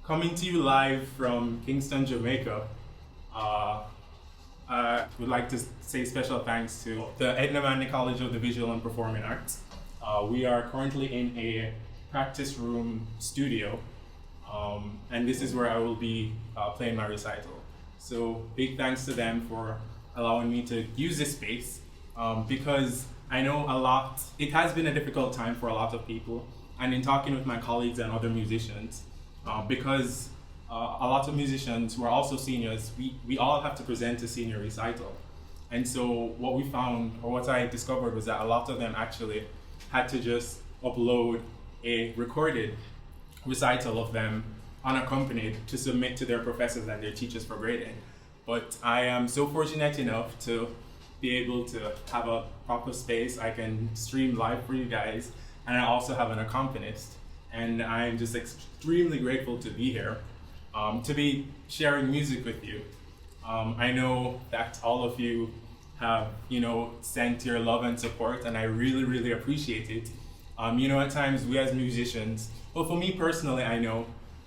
Coming to you live from Kingston, Jamaica. Uh, I would like to say special thanks to the Edna Manley College of the Visual and Performing Arts. We are currently in a practice room studio, and this is where I will be playing my recital. So big thanks to them for allowing me to use this space, because I know it has been a difficult time for a lot of people, and in talking with my colleagues and other musicians, because a lot of musicians who are also seniors, we all have to present a senior recital. And so what we found, or what I discovered, was that a lot of them actually had to just upload a recorded recital of them unaccompanied to submit to their professors and their teachers for grading. But I am so fortunate enough to be able to have a proper space. I can stream live for you guys, and I also have an accompanist. And I'm just extremely grateful to be here, to be sharing music with you. I know that all of you have, sent your love and support, and I really, really appreciate it. At times we as musicians, well, for me personally, I know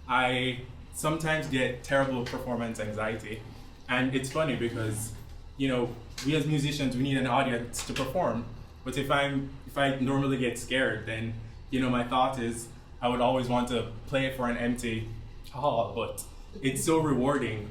I sometimes get terrible performance anxiety. And it's funny because, we as musicians, we need an audience to perform. But if I normally get scared, then, my thought is, I would always want to play it for an empty hall, but it's so rewarding,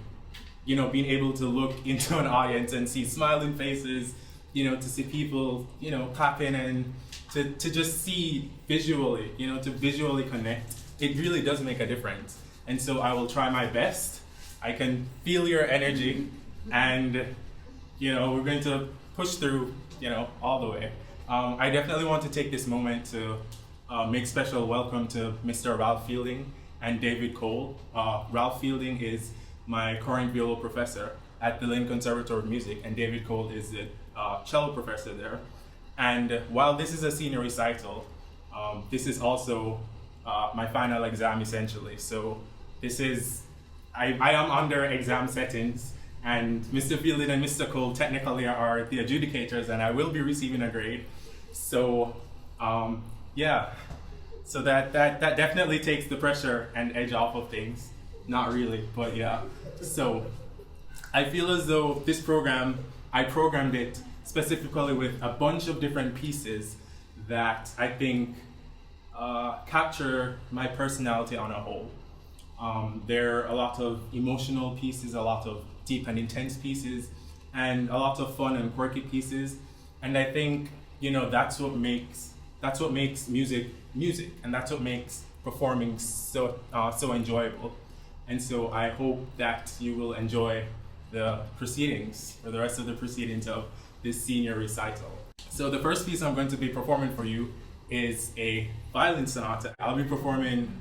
being able to look into an audience and see smiling faces, to see people, clapping, and to just see visually, to visually connect. It really does make a difference. And so I will try my best. I can feel your energy, and, we're going to push through, all the way. I definitely want to take this moment to make special welcome to Mr. Ralph Fielding and David Cole. Ralph Fielding is my current viola professor at the Lynn Conservatory of Music, and David Cole is the cello professor there. And while this is a senior recital, this is also my final exam essentially. So I am under exam settings, and Mr. Fielding and Mr. Cole technically are the adjudicators, and I will be receiving a grade. So so that definitely takes the pressure and edge off of things. Not really, but yeah. So I feel as though this program, I programmed it specifically with a bunch of different pieces that I think capture my personality on a whole. There are a lot of emotional pieces, a lot of deep and intense pieces, and a lot of fun and quirky pieces. And I think, that's what makes music music, and that's what makes performing so enjoyable. And so I hope that you will enjoy the proceedings, or the rest of the proceedings of this senior recital. So the first piece I'm going to be performing for you is a violin sonata. I'll be performing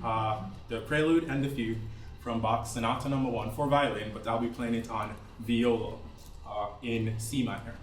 the prelude and the fugue from Bach's Sonata No. 1 for violin, but I'll be playing it on viola in C minor.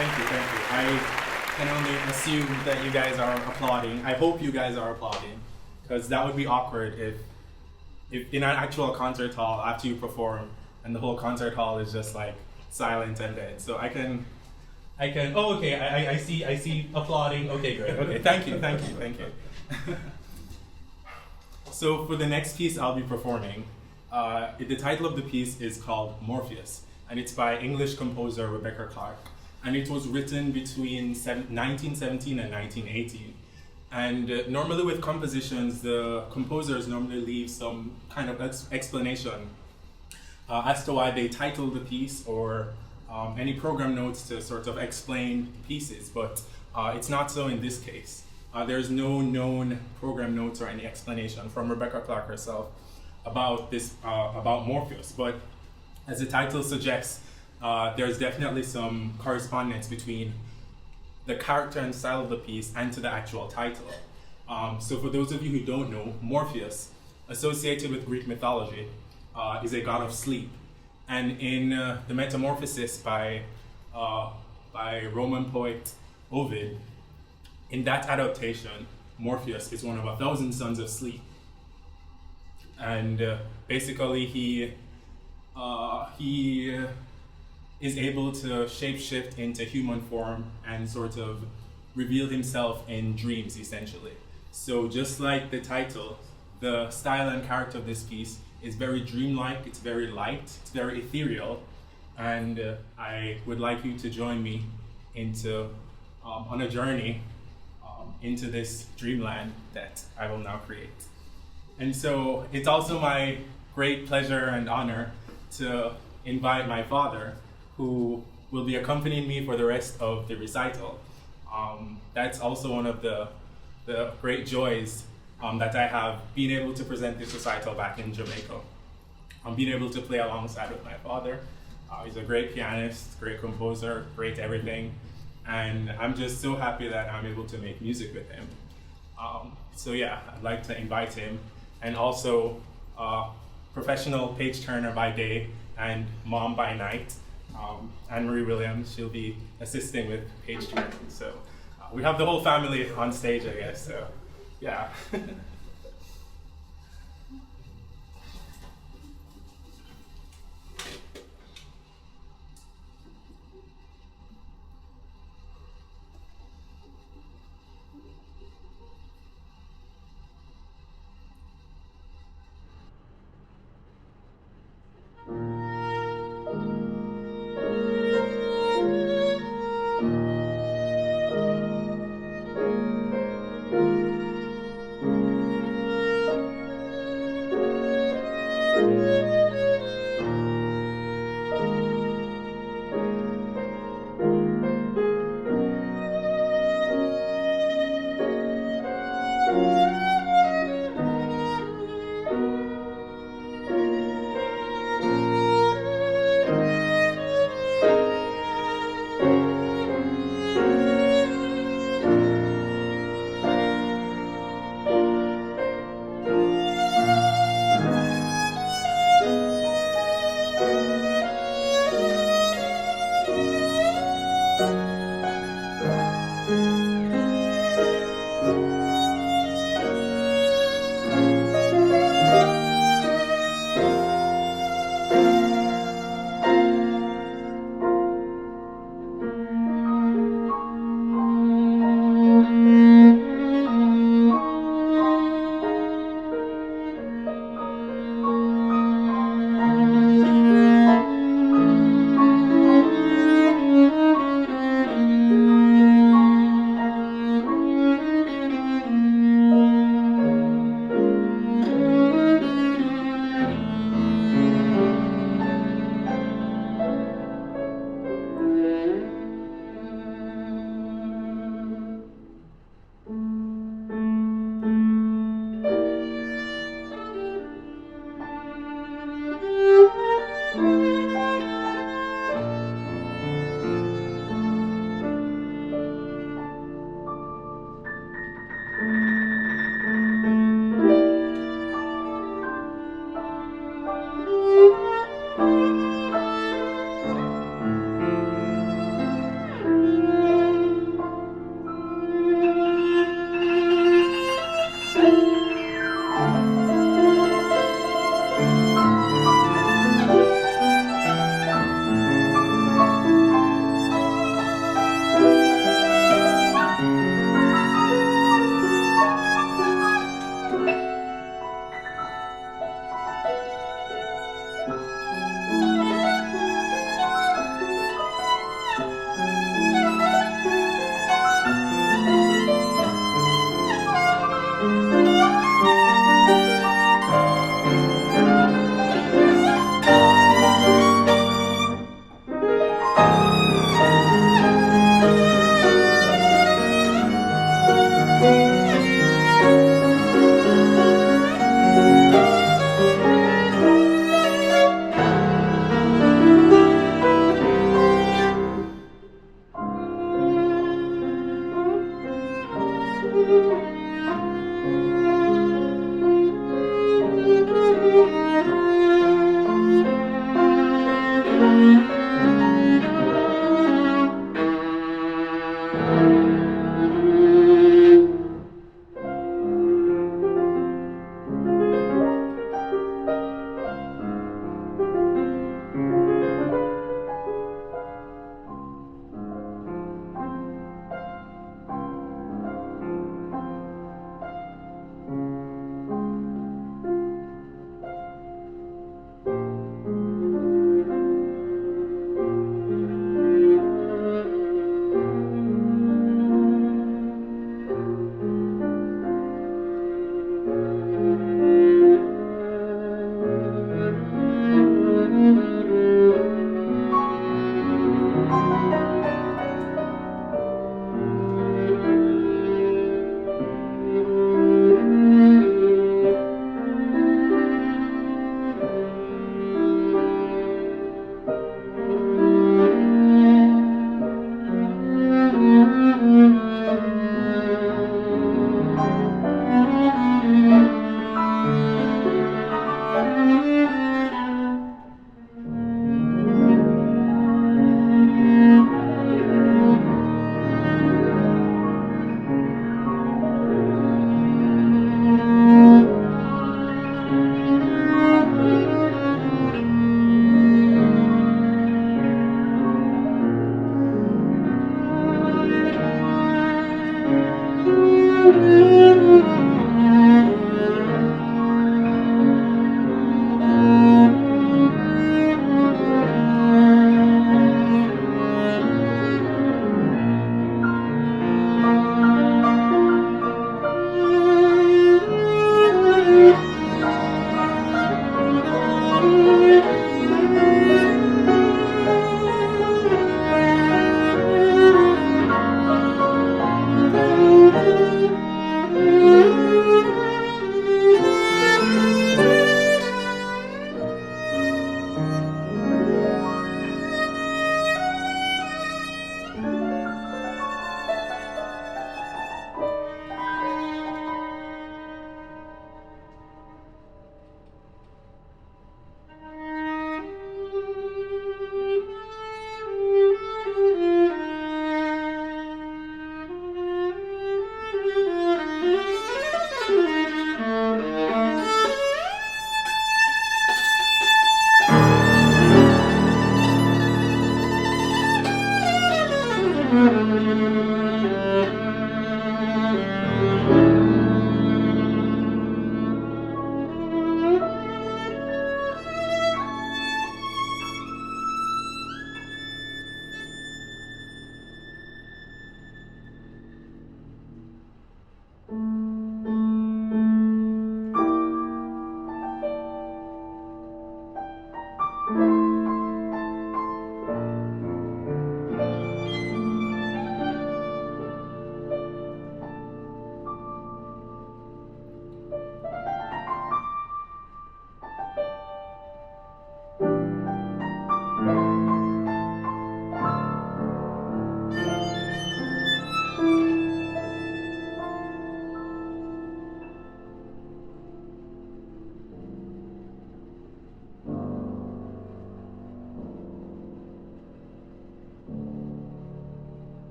Thank you, thank you. I can only assume that you guys are applauding. I hope you guys are applauding, because that would be awkward if in an actual concert hall after you perform and the whole concert hall is just like silent and dead. So I can. Oh, okay. I see applauding. Okay, good. Okay, thank you. So for the next piece I'll be performing, the title of the piece is called Morpheus, and it's by English composer Rebecca Clarke. And it was written between 1917 and 1918. And normally with compositions, the composers normally leave some kind of explanation as to why they titled the piece, or any program notes to sort of explain pieces, but it's not so in this case. There's no known program notes or any explanation from Rebecca Clarke herself. about this about Morpheus. But as the title suggests, there's definitely some correspondence between the character and style of the piece and to the actual title. So for those of you who don't know, Morpheus, associated with Greek mythology, is a god of sleep. And in the Metamorphosis by Roman poet Ovid, in that adaptation, Morpheus is one of 1,000 sons of sleep. And basically he is able to shapeshift into human form and sort of reveal himself in dreams, essentially. So just like the title, the style and character of this piece is very dreamlike, it's very light, it's very ethereal, and I would like you to join me on a journey into this dreamland that I will now create. And so it's also my great pleasure and honor to invite my father, who will be accompanying me for the rest of the recital. That's also one of the great joys that I have, being able to present this recital back in Jamaica. Being able to play alongside with my father. He's a great pianist, great composer, great everything. And I'm just so happy that I'm able to make music with him. So yeah, I'd like to invite him, and also professional page turner by day and mom by night, Anne-Marie Williams. She'll be assisting with page turning. So we have the whole family on stage, I guess, so yeah.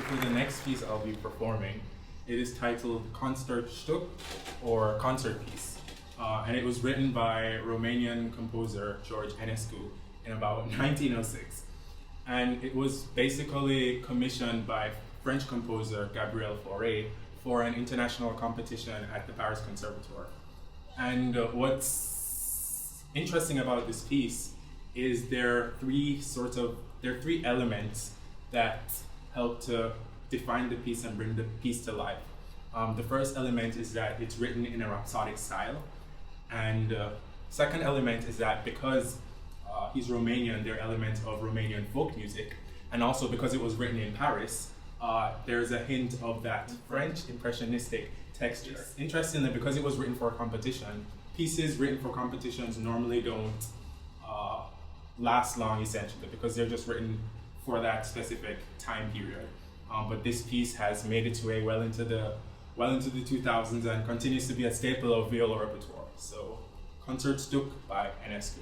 for the next piece I'll be performing, it is titled Concertstück, or concert piece. And it was written by Romanian composer George Enescu in about 1906. And it was basically commissioned by French composer Gabriel Fauré for an international competition at the Paris Conservatory. And what's interesting about this piece is there are three elements that help to define the piece and bring the piece to life. The first element is that it's written in a rhapsodic style. And second element is that because he's Romanian, there are elements of Romanian folk music. And also because it was written in Paris, there's a hint of that French impressionistic texture. Interestingly, because it was written for a competition, pieces written for competitions normally don't last long, essentially, because they're just written for that specific time period. But this piece has made its way well into the 2000s and continues to be a staple of viola repertoire. So, Concertstück by Enescu.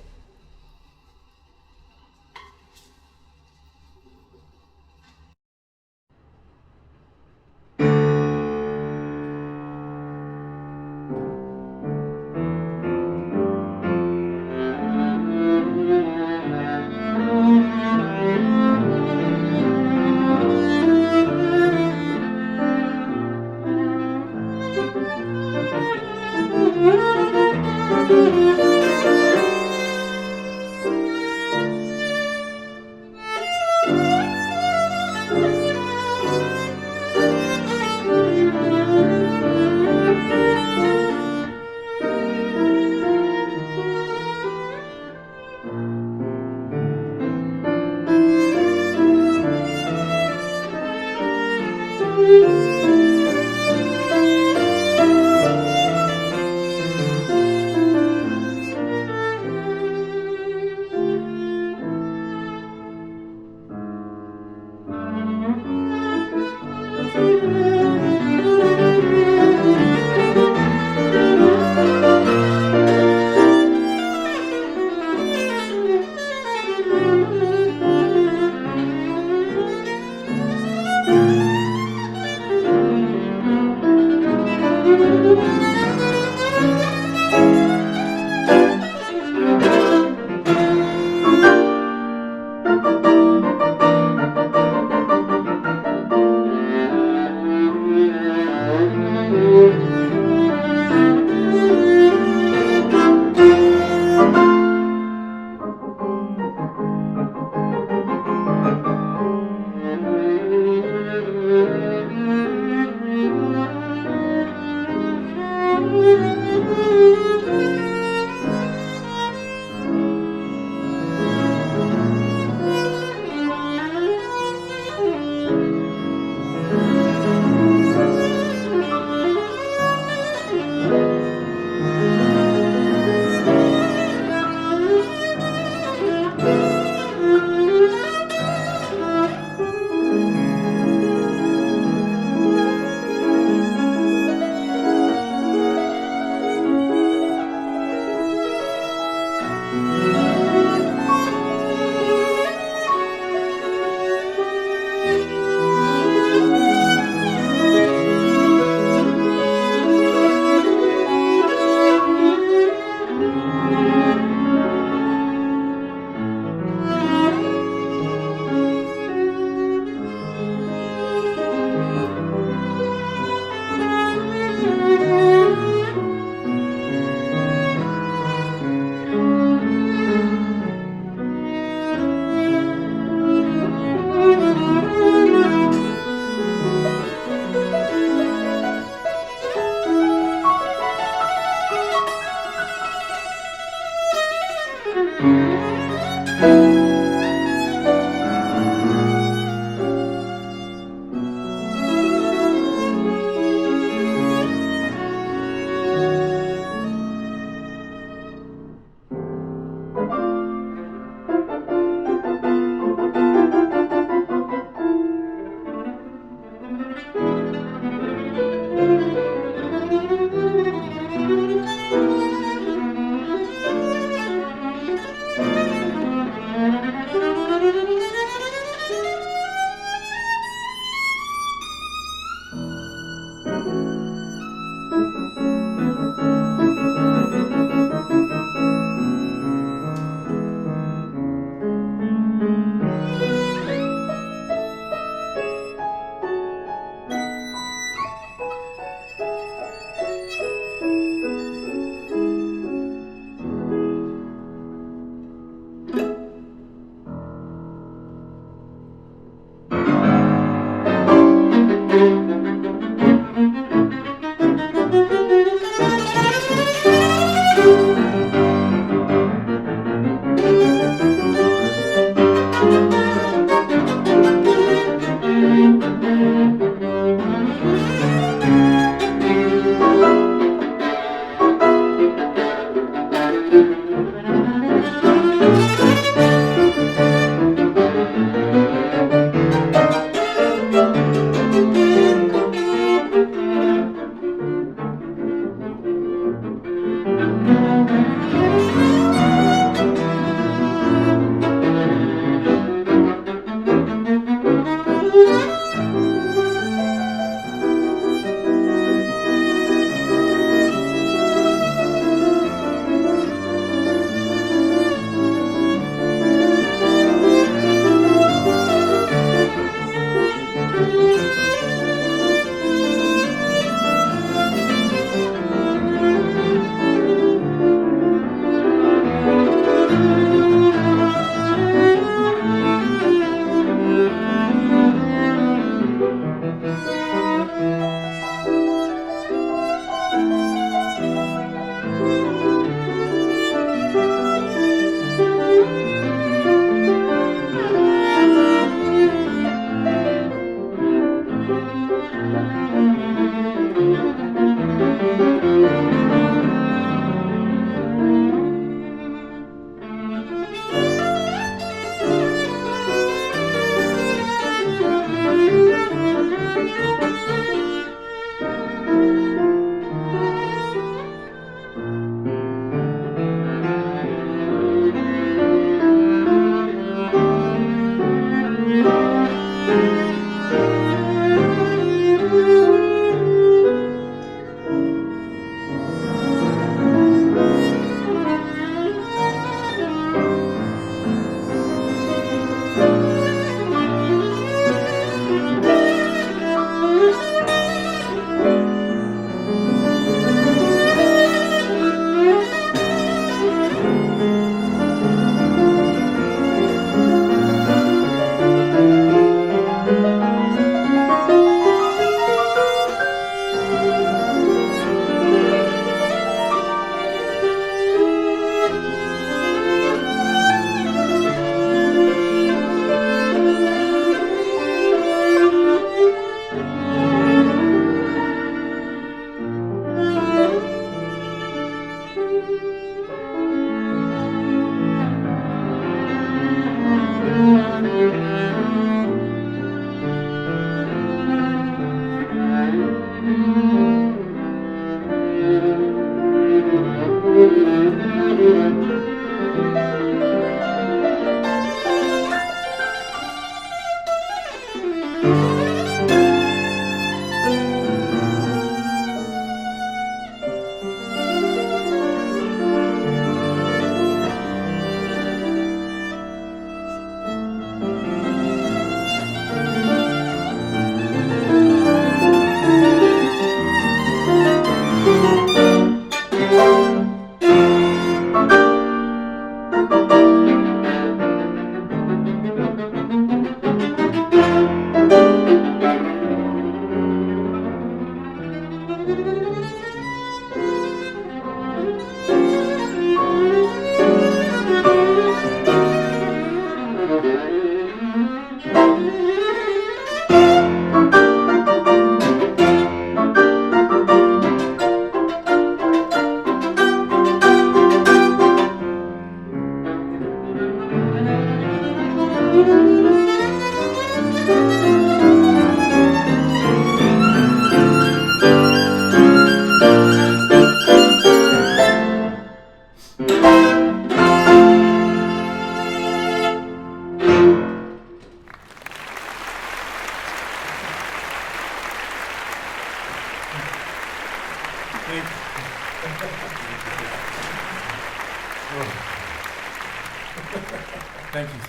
Thank you.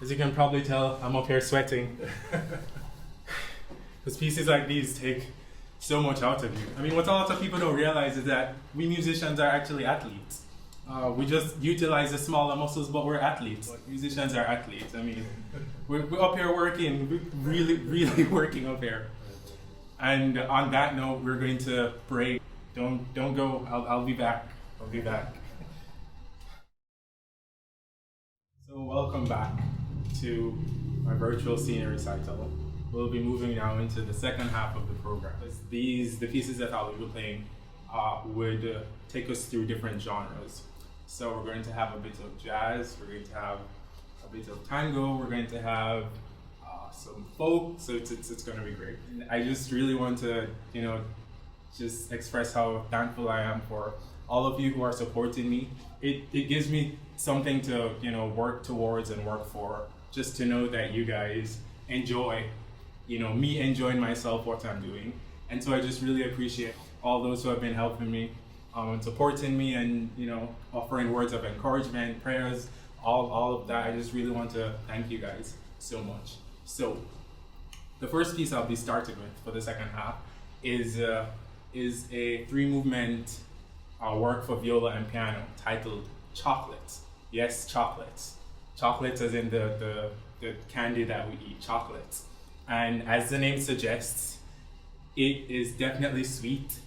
As you can probably tell, I'm up here sweating. Because pieces like these take so much out of you. I mean, what a lot of people don't realize is that we musicians are actually athletes. We just utilize the smaller muscles, but we're athletes. Musicians are athletes. I mean, we're up here working, we're really working up here. And on that note, we're going to break. Don't go. I'll be back. I'll be back. So welcome back to my virtual senior recital. We'll be moving now into the second half of the program. The pieces that I'll be playing would take us through different genres. So we're going to have a bit of jazz, we're going to have a bit of tango, we're going to have some folk, so it's going to be great. And I just really want to, just express how thankful I am for all of you who are supporting me. It gives me something to, work towards and work for, just to know that you guys enjoy, me enjoying myself, what I'm doing. And so I just really appreciate all those who have been helping me and supporting me and, offering words of encouragement, prayers, all of that. I just really want to thank you guys so much. So the first piece I'll be starting with for the second half is a 3-movement work for viola and piano titled Chocolates. Yes, chocolates. Chocolates as in the candy that we eat, chocolates. And as the name suggests, it is definitely sweet,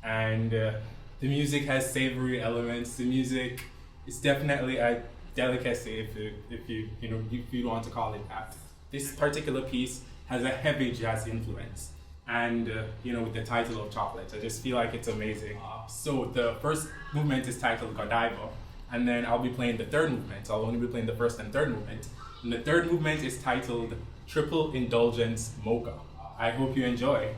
and the music has savory elements. The music is definitely a delicacy, if you want to call it that. This particular piece has a heavy jazz influence, and with the title of Chocolates, I just feel like it's amazing. So the first movement is titled Gardel, and then I'll be playing the third movement. I'll only be playing the first and third movement. And the third movement is titled Triple Indulgence Mocha. I hope you enjoy.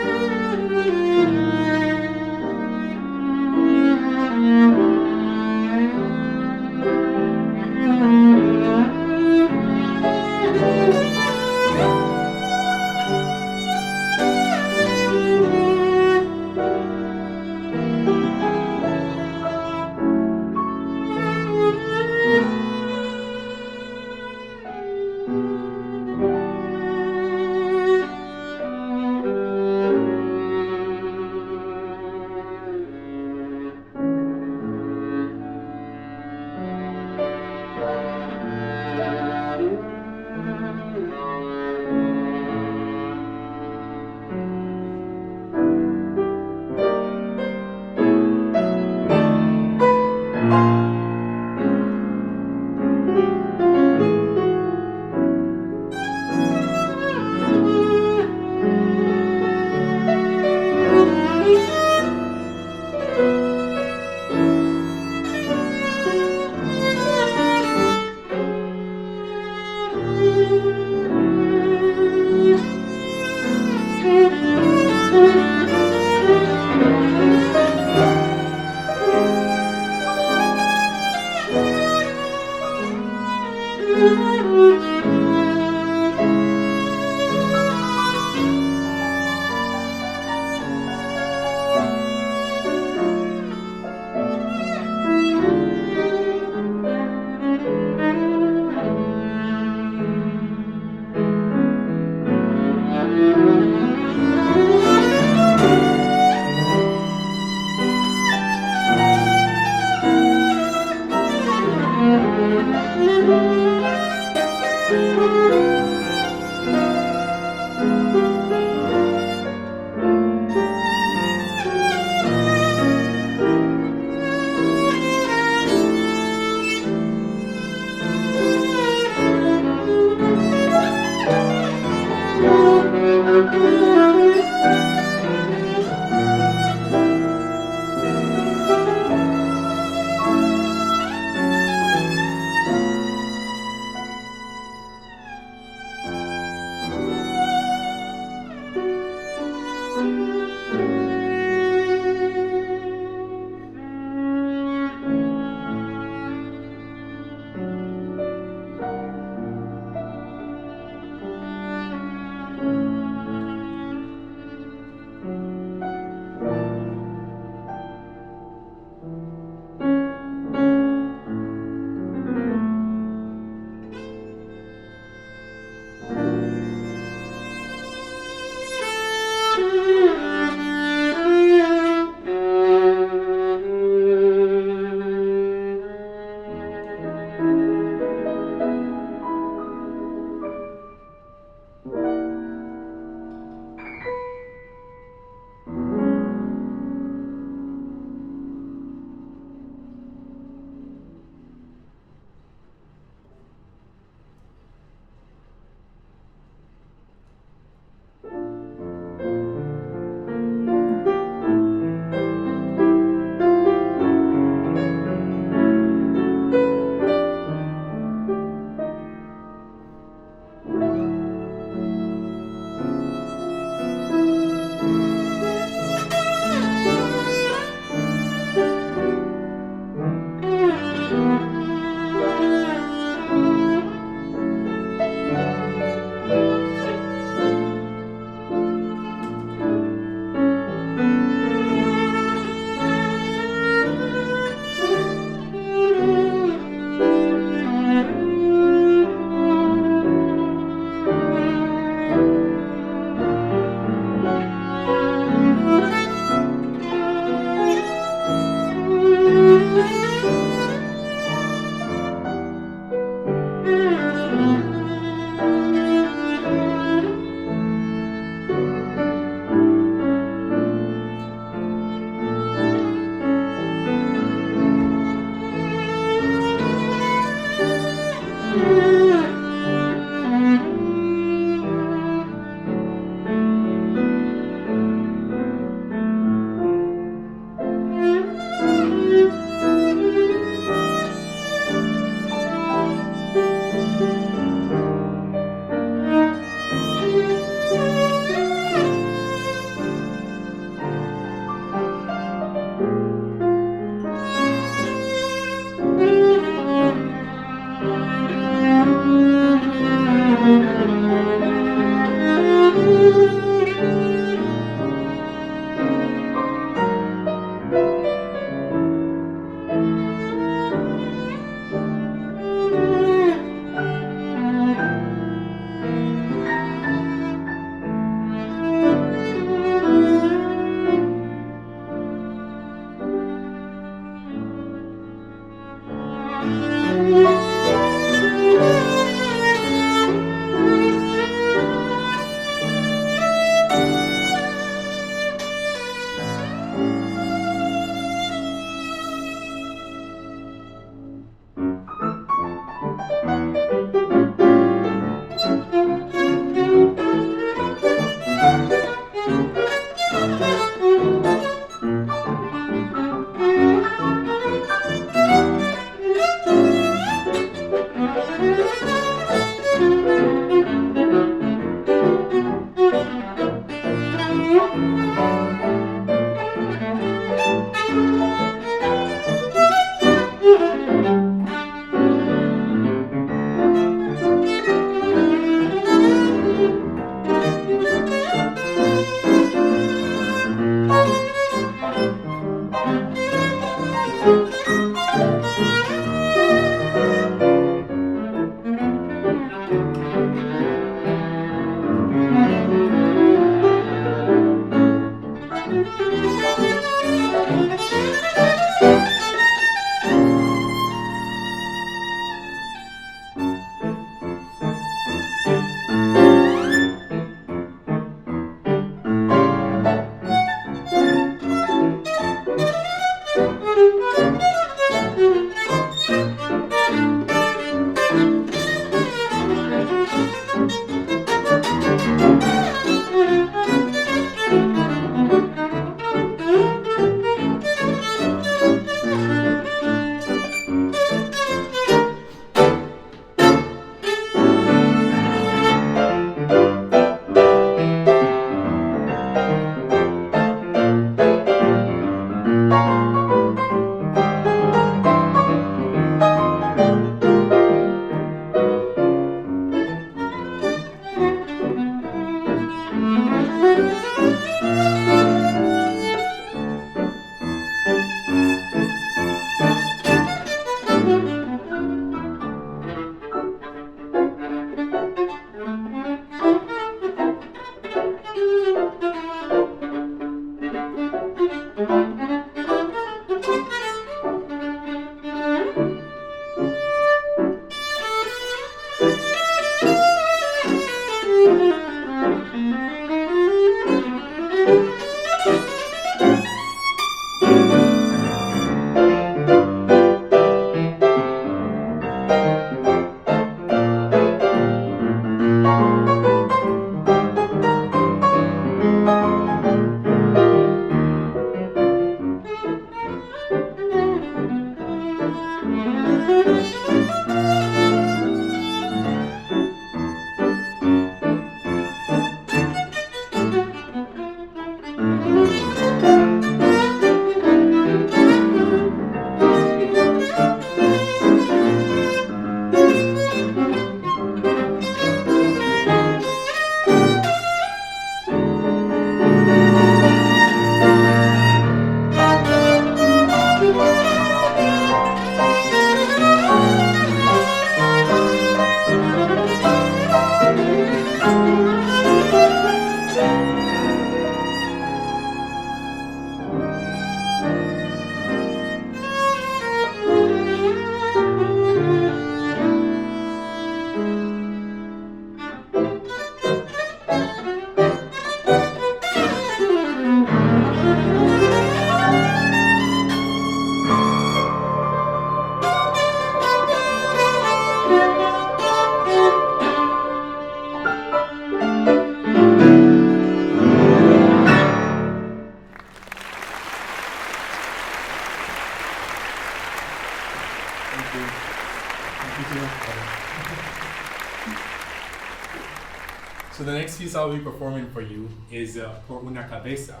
So the next piece I'll be performing for you is Por una Cabeza,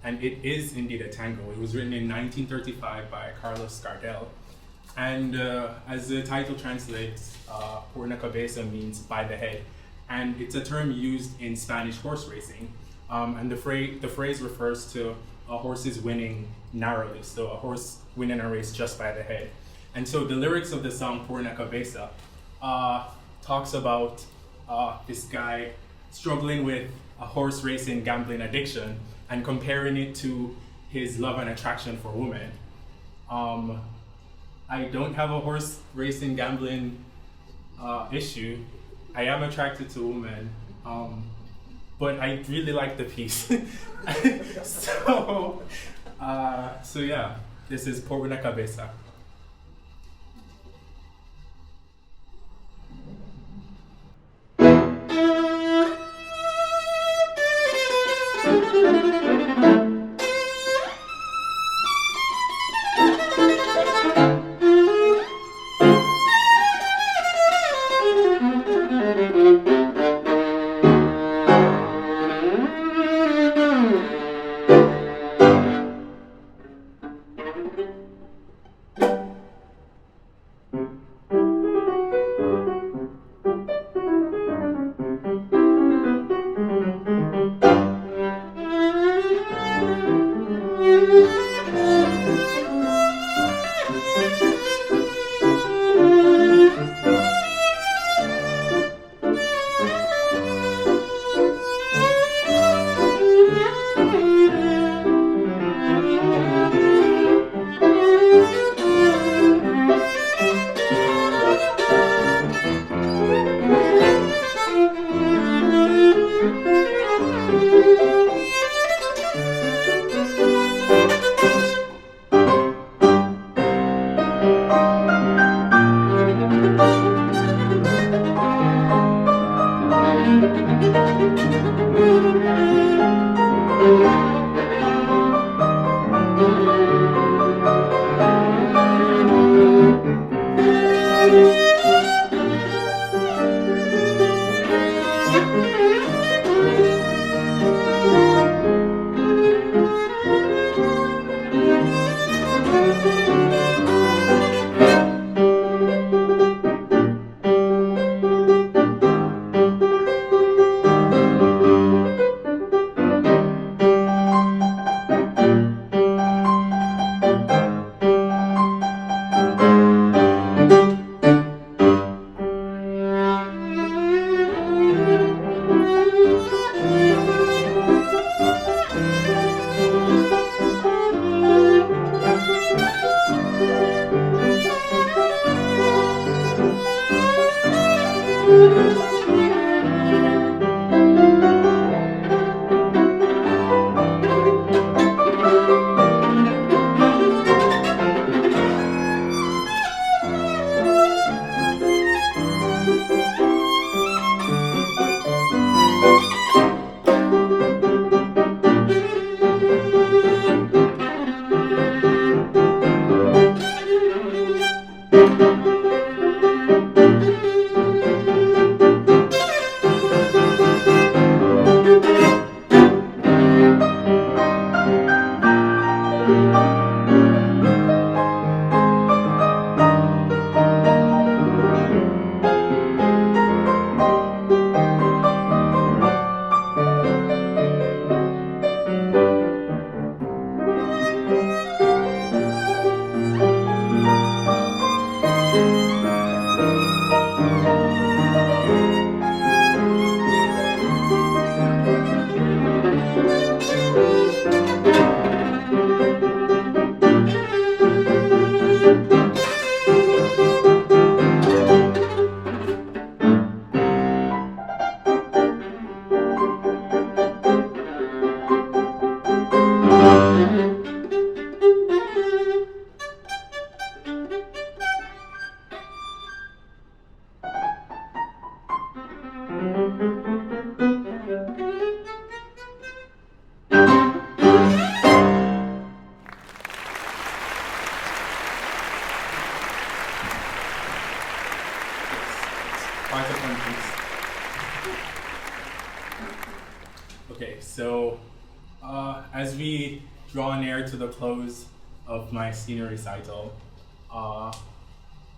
and it is indeed a tango. It was written in 1935 by Carlos Gardel, and as the title translates, Por una Cabeza means by the head, and it's a term used in Spanish horse racing, and the phrase refers to horses winning narrowly, so a horse winning a race just by the head. And so the lyrics of the song Por una Cabeza talks about this guy struggling with a horse racing gambling addiction and comparing it to his love and attraction for women. I don't have a horse racing gambling issue. I am attracted to women, but I really like the piece. So yeah, this is Por una Cabeza. quite a fun piece. Okay, so as we draw near to the close of my senior recital,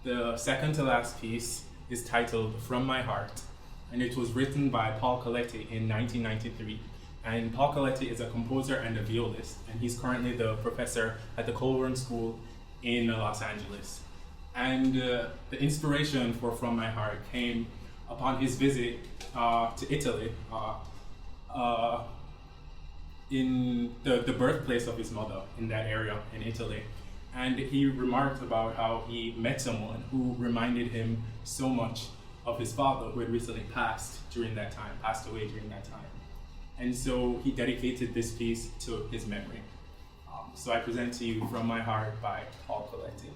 the second to last piece is titled From My Heart, and it was written by Paul Coletti in 1993. And Paul Coletti is a composer and a violist, and he's currently the professor at the Colburn School in Los Angeles. And the inspiration for From My Heart came upon his visit to Italy, in the birthplace of his mother in that area in Italy. And he remarked about how he met someone who reminded him so much of his father, who had recently passed away during that time. And so he dedicated this piece to his memory. So I present to you From My Heart by Paul Coletti.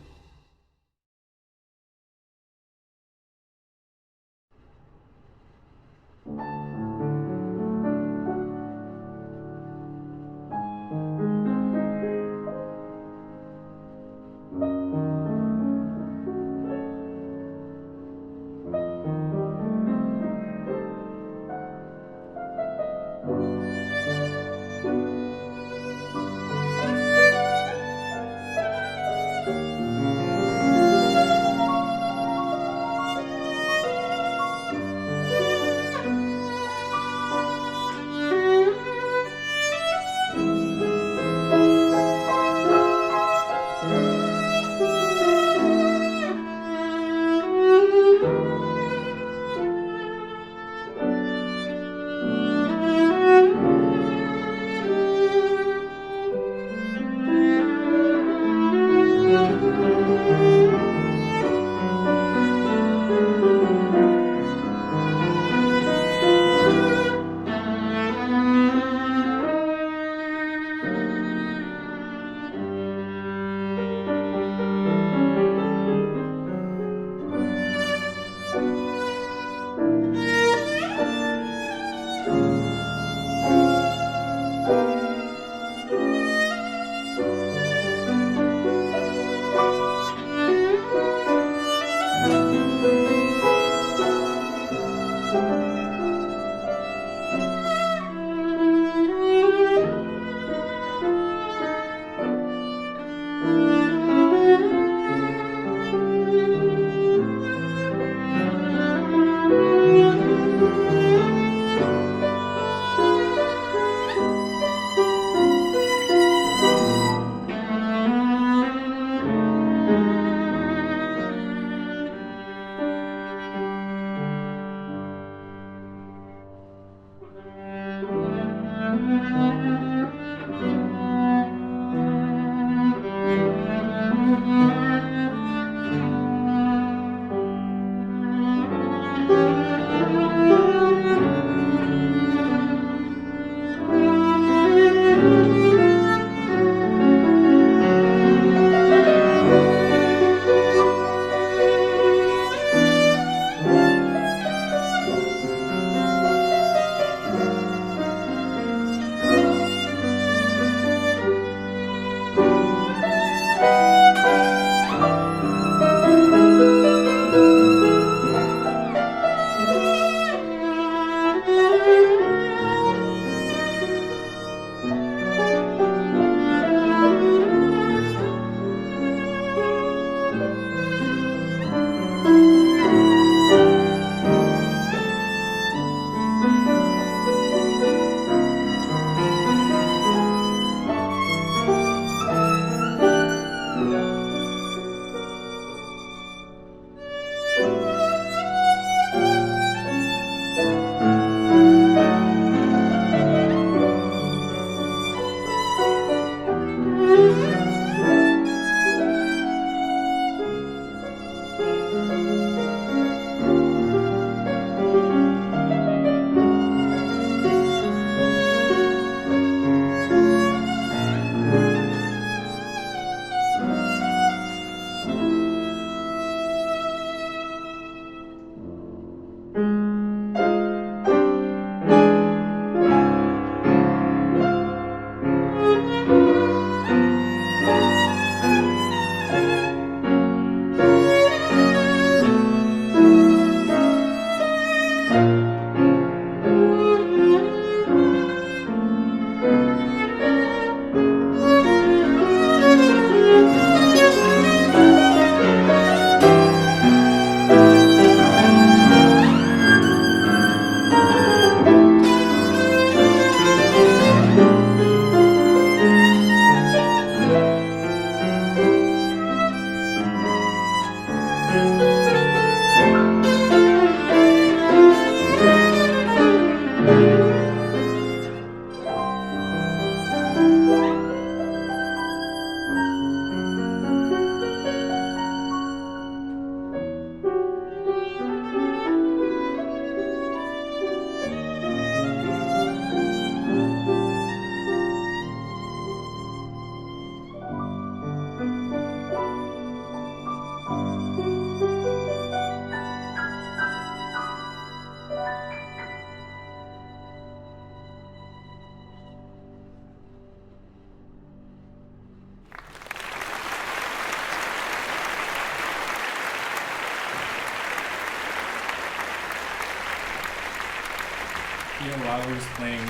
while I was playing,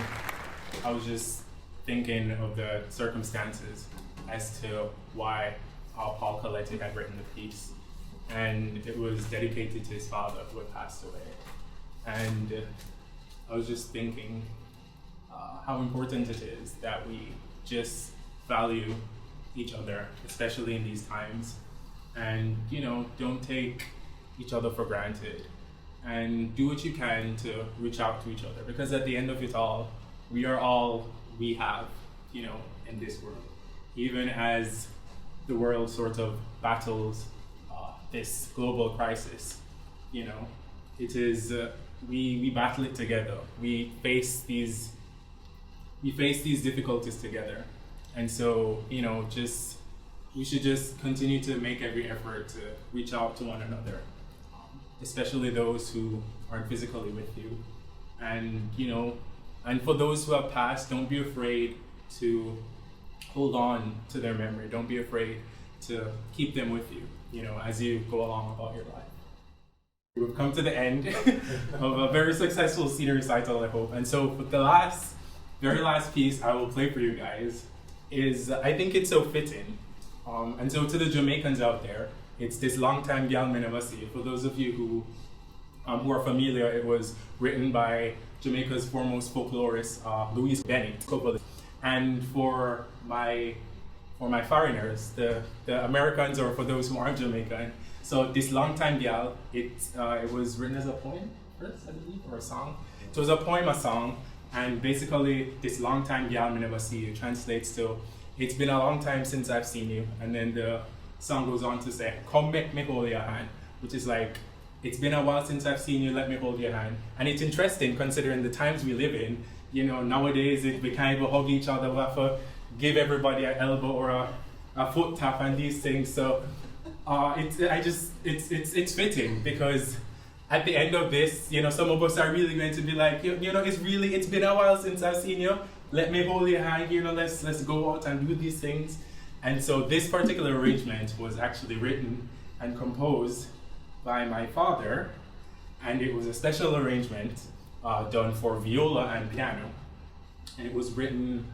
I was just thinking of the circumstances as to why Paul Coletti had written the piece. And it was dedicated to his father who had passed away. And I was just thinking how important it is that we just value each other, especially in these times. And, don't take each other for granted. And do what you can to reach out to each other. Because at the end of it all, we are all we have, in this world. Even as the world sort of battles this global crisis, it is we battle it together. We face these difficulties together, and so we should just continue to make every effort to reach out to one another, especially those who aren't physically with you, and and for those who have passed, don't be afraid to hold on to their memory. Don't be afraid to keep them with you, as you go along about your life. We've come to the end of a very successful senior recital, I hope. And so for the very last piece I will play for you guys is, I think it's so fitting. And so to the Jamaicans out there, it's this long time Gyal me never see. For those of you who are familiar, it was written by Jamaica's foremost folklorist, Louise Bennett. And for my foreigners, the Americans, or for those who aren't Jamaican, so this long time Gyal, it was written as a poem first, I believe, or a song. So it was a poem, a song, and basically this long time Gyal me never see you translates to, it's been a long time since I've seen you, and then the song goes on to say, come make me hold your hand, which is like, it's been a while since I've seen you, let me hold your hand. And it's interesting considering the times we live in. Nowadays we can't even hug each other, we have to give everybody an elbow or a foot tap and these things. So it's fitting, because at the end of this, some of us are really going to be like, it's been a while since I've seen you. Let me hold your hand, let's go out and do these things. And so this particular arrangement was actually written and composed by my father, and it was a special arrangement done for viola and piano. And it was written,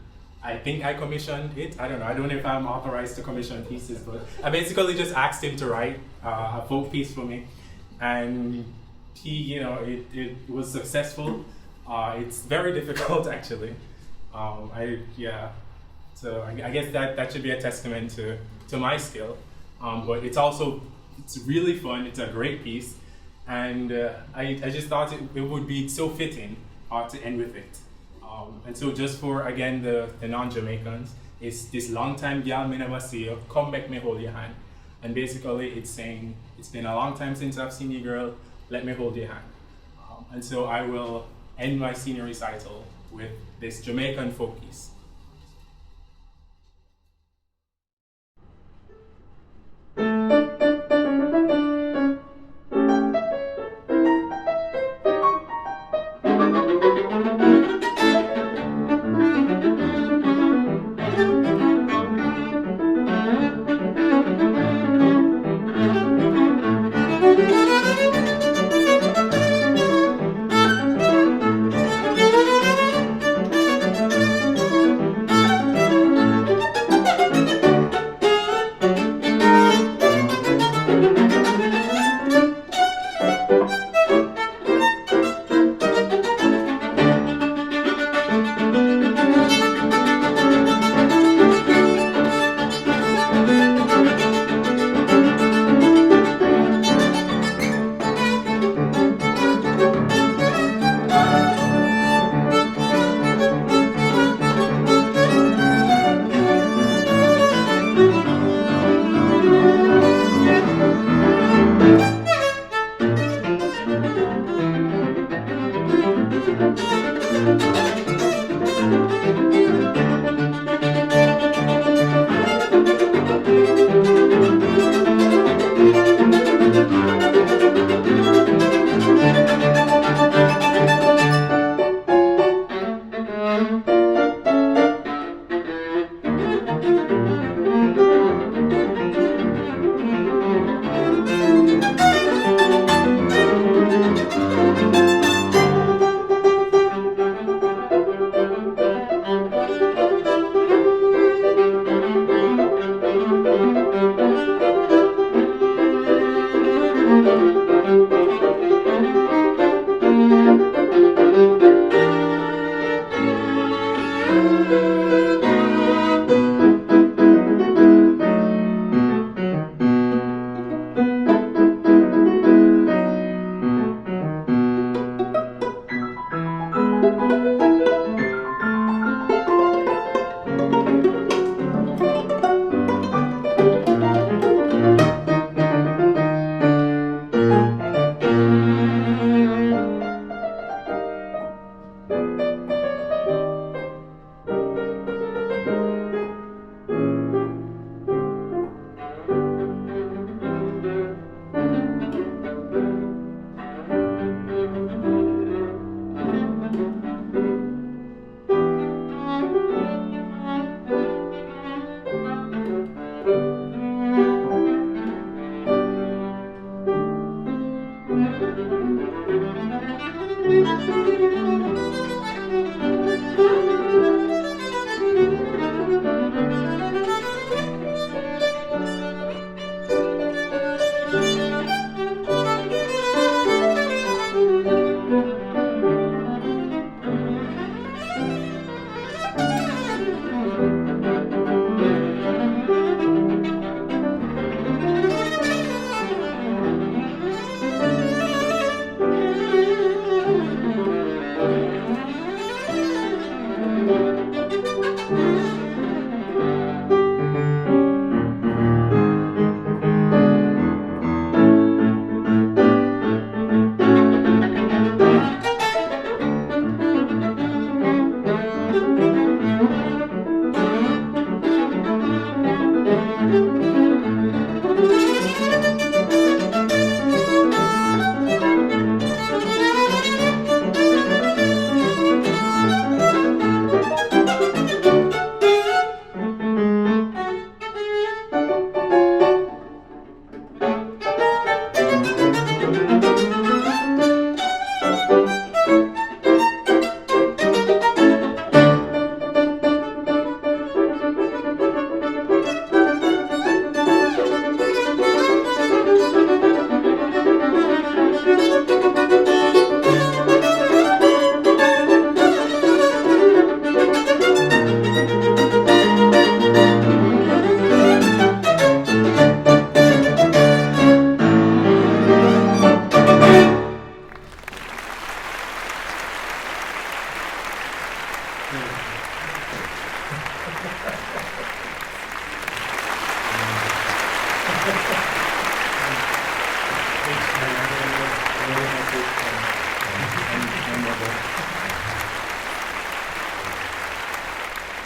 I think I commissioned it. I don't know. I don't know if I'm authorized to commission pieces, but I basically just asked him to write a folk piece for me, and he, it was successful. It's very difficult, actually. So I guess that should be a testament to my skill. But it's really fun. It's a great piece, and I just thought it would be so fitting to end with it. And so just for, again, the non-Jamaicans, it's this long time Gyal me never see you, come make me hold your hand. And basically it's saying, it's been a long time since I've seen you, girl, let me hold your hand. And so I will end my senior recital with this Jamaican folk piece.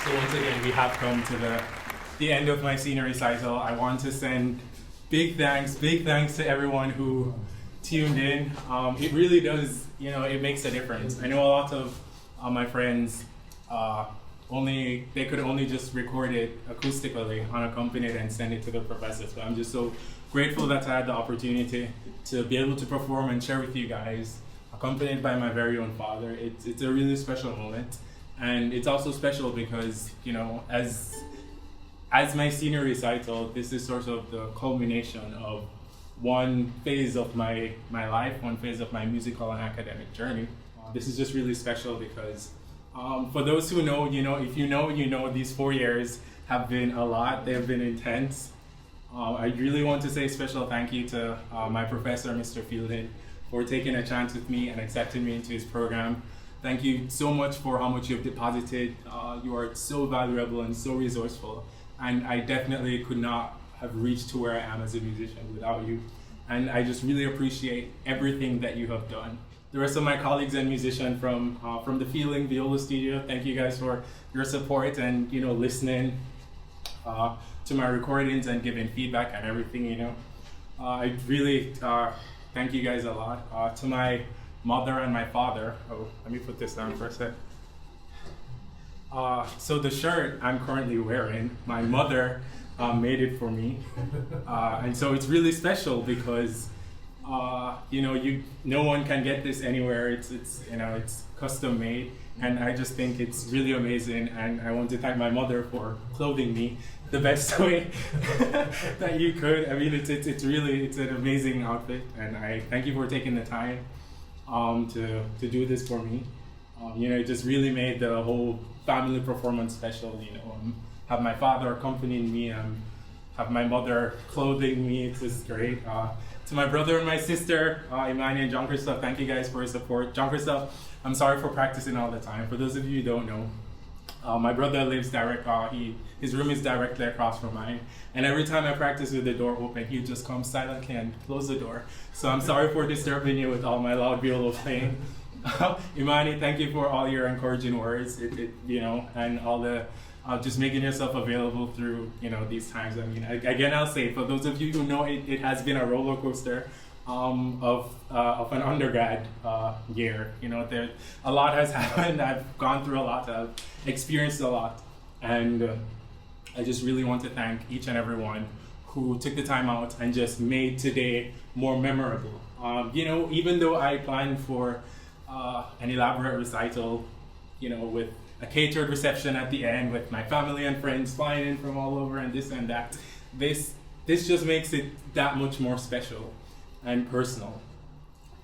So once again, we have come to the end of my senior recital. I want to send big thanks to everyone who tuned in. It really does, it makes a difference. I know a lot of my friends they could only just record it acoustically, unaccompanied, and send it to the professors. But I'm just so grateful that I had the opportunity to be able to perform and share with you guys, accompanied by my very own father. It's a really special moment. And it's also special because, as my senior recital, this is sort of the culmination of one phase of my life, one phase of my musical and academic journey. This is just really special because for those who know, if you know, these 4 years have been a lot. They've been intense. I really want to say a special thank you to my professor, Mr. Fielding, for taking a chance with me and accepting me into his program. Thank you so much for how much you've deposited. You are so valuable and so resourceful. And I definitely could not have reached to where I am as a musician without you. And I just really appreciate everything that you have done. The rest of my colleagues and musicians from the Feeling Viola Studio, thank you guys for your support and listening to my recordings and giving feedback and everything. I really thank you guys a lot. To my mother and my father. Oh, let me put this down for a sec. So the shirt I'm currently wearing, my mother made it for me, and so it's really special because no one can get this anywhere. It's custom made, and I just think it's really amazing. And I want to thank my mother for clothing me the best way that you could. I mean, it's an amazing outfit, and I thank you for taking the time to do this for me. It just really made the whole family performance special. Have my father accompanying me, have my mother clothing me. It's just great. To my brother and my sister, Imani and John Christoph, thank you guys for your support. John Christoph, I'm sorry for practicing all the time. For those of you who don't know, my brother lives his room is directly across from mine. And every time I practice with the door open, he'd just come silently and close the door. So I'm sorry for disturbing you with all my loud viola playing. Imani, thank you for all your encouraging words, and all the just making yourself available through these times. I mean, again, I'll say, for those of you who know, it has been a roller coaster of an undergrad year. A lot has happened. I've gone through a lot. I've experienced a lot, and I just really want to thank each and everyone who took the time out and just made today more memorable. Even though I planned for an elaborate recital, with a catered reception at the end with my family and friends flying in from all over and this and that, this just makes it that much more special and personal.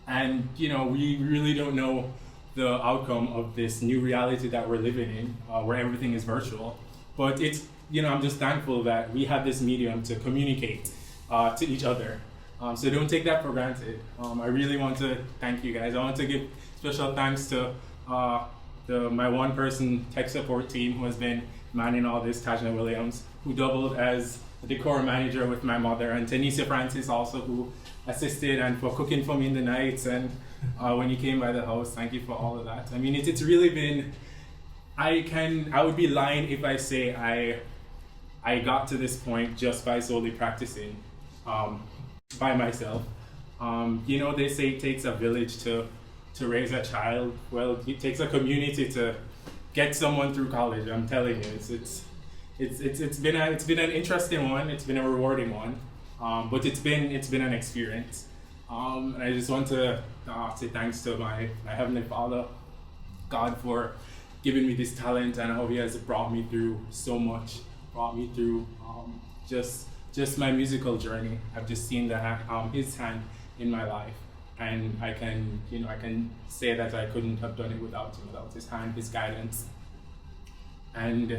And we really don't know the outcome of this new reality that we're living in, where everything is virtual. But it's I'm just thankful that we have this medium to communicate to each other. So don't take that for granted. I really want to thank you guys. I want to give special thanks to my one-person tech support team who has been manning all this, Tajna Williams, who doubled as the decor manager with my mother, and Tanisha Francis also, who assisted and for cooking for me in the nights and when you came by the house. Thank you for all of that. I mean, it's really been, I would be lying if I say I got to this point just by solely practicing by myself. They say it takes a village to raise a child. Well, it takes a community to get someone through college. I'm telling you, it's been an interesting one. It's been a rewarding one, but it's been an experience. And I just want to say thanks to my Heavenly Father, God, for giving me this talent, and how He has brought me through so much. Brought me through just my musical journey. I've just seen His hand in my life, and I can say that I couldn't have done it without Him, without His hand, His guidance. And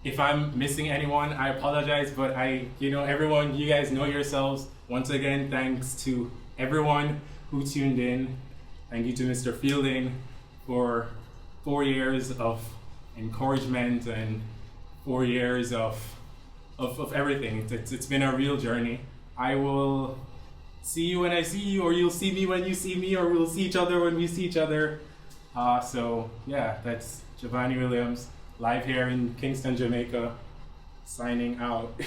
if I'm missing anyone, I apologize, but everyone, you guys know yourselves. Once again, thanks to everyone who tuned in. Thank you to Mr. Fielding for 4 years of encouragement and 4 years of everything. It's been a real journey. I will see you when I see you, or you'll see me when you see me, or we'll see each other when we see each other. So yeah, that's Jovani Williams, live here in Kingston, Jamaica, signing out.